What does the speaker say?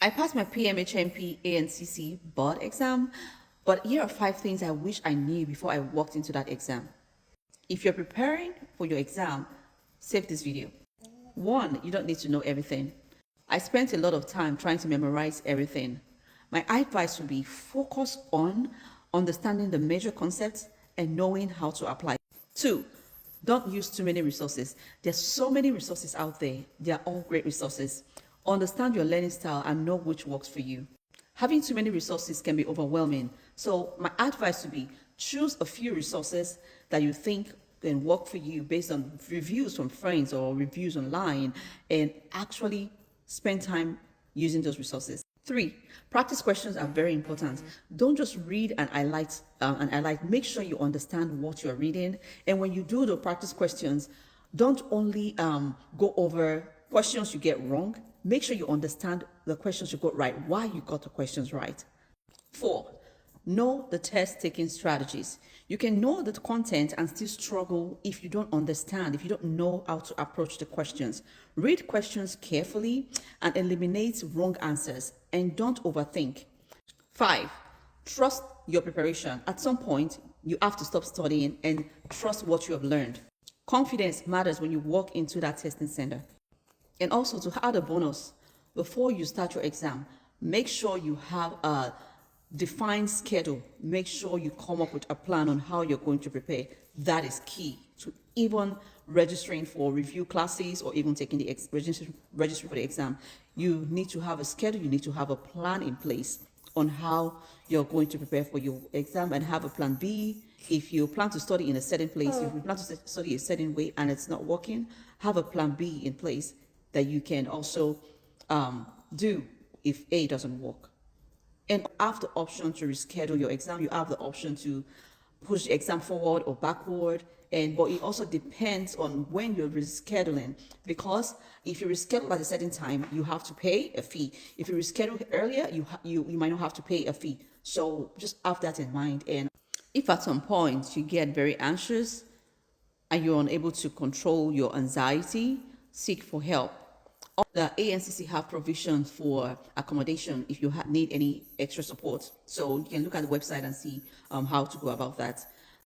I passed my PMHMP ANCC board exam, but here are 5 things I wish I knew before I walked into that exam. If you're preparing for your exam, save this video. 1, you don't need to know everything. I spent a lot of time trying to memorize everything. My advice would be focus on understanding the major concepts and knowing how to apply. 2, don't use too many resources. There's so many resources out there. They are all great resources. Understand your learning style and know which works for you. Having too many resources can be overwhelming. So my advice would be choose a few resources that you think can work for you based on reviews from friends or reviews online, and actually spend time using those resources. 3, practice questions are very important. Don't just read and highlight. Make sure you understand what you're reading. And when you do the practice questions, don't only go over questions you get wrong. Make sure you understand the questions you got right, why you got the questions right. 4, know the test taking strategies. You can know the content and still struggle if you don't understand, if you don't know how to approach the questions. Read questions carefully and eliminate wrong answers, and don't overthink. 5, trust your preparation. At some point, you have to stop studying and trust what you have learned. Confidence matters when you walk into that testing center. And also, to add a bonus, before you start your exam, make sure you have a defined schedule. Make sure you come up with a plan on how you're going to prepare. That is key to even registering for review classes or even taking the registering for the exam. You need to have a schedule. You need to have a plan in place on how you're going to prepare for your exam, and have a plan B. If you plan to study in a certain place, if you plan to study a certain way and it's not working, have a plan B in place that you can also do if A doesn't work. And you have the option to reschedule your exam. You have the option to push the exam forward or backward. But it also depends on when you're rescheduling, because if you reschedule at a certain time, you have to pay a fee. If you reschedule earlier, you might not have to pay a fee. So just have that in mind. And if at some point you get very anxious and you're unable to control your anxiety, seek for help. The ANCC have provisions for accommodation if you need any extra support. So you can look at the website and see how to go about that.